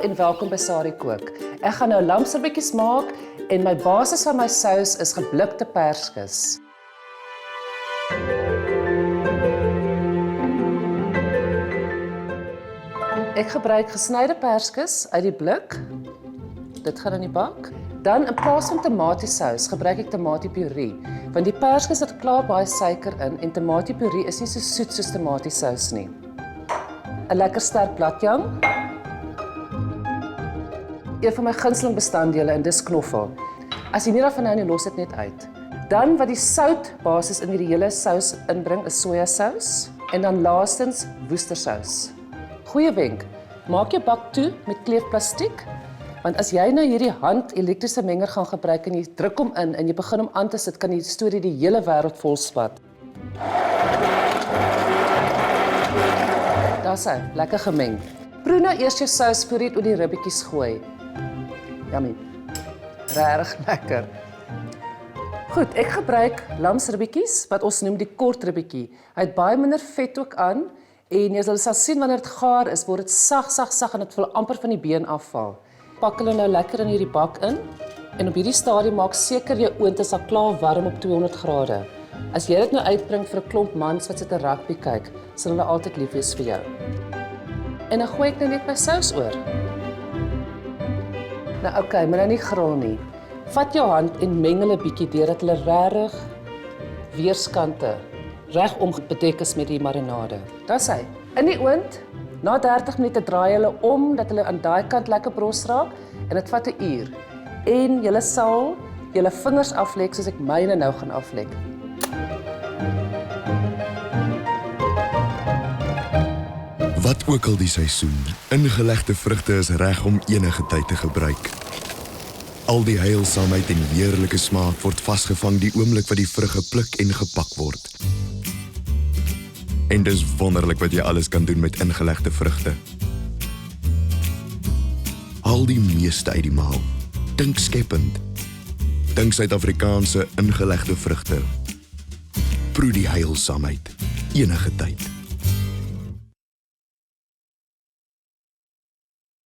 en welkom by Sari Kook. Ek gaan nou lamsribbietjies maak en my basis van my sous is geblikte perskes. Ek gebruik gesnyde perskes uit die blik. Dit gaan in die bak. Dan in plaas van tomatiesous gebruik ek tomatiepuree, want die perskes het klaar baie suiker in en tomatiepuree is nie so soet soos tomatiesous nie. 'n Lekker sterk bladjang. Een van my gunsteling bestanddele en dis knoffel. As jy nie daarvan hou nie, los dit net uit. Dan wat die sout basis in hierdie hele sous inbring is sojasous en dan laastens woestersous. Goeie wenk, maak jou bak toe met kleefplastiek, want as jy nou hierdie hand-elektriese menger gaan gebruik en jy druk hom in en jy begin hom aan te sit, kan die storie die hele wêreld vol spat. Daar's hy, lekker gemeng. Proe nou eers jou sous voor jy dit oor die ribbetjies gooi. Yummy. Regtig lekker. Goed, ek gebruik lamsribbietjies wat ons noem die kort ribbetjie. Hy het baie minder vet ook aan en jy sal sien wanneer dit gaar is, word dit sag en dit wil amper van die been afval. Pak hulle nou lekker in hierdie bak in en op hierdie stadium maak seker jou oond is al klaar warm op 200 grade. As jy dit nou uitbring vir 'n klomp mans wat sit 'n rugby kyk, sal hulle altyd lief wees vir jou. En dan gooi ek nou net my sous oor. Nou okay, maar nou nie gril nie. Vat jou hand en meng hulle bietjie deurdat hulle regtig weerskante regom bedek is met die marinade. Dis hy. In die oond, na 30 minute draai hulle om dat hulle aan daai kant lekker bros raak en dit vat 'n uur. En jy sal jou vingers aflek soos ek myne nou gaan aflek. Wat ook al die seisoen, ingelegde vrugte is reg om enige tyd te gebruik. Al die heilsaamheid en heerlike smaak word vasgevang die oomblik wat die vrug gepluk en gepak word. En dis wonderlik wat jy alles kan doen met ingelegde vrugte. Haal die meeste uit die maal. Dink skepend. Dink Suid-Afrikaanse ingelegde vrugte. Proe die heilsaamheid enige tyd.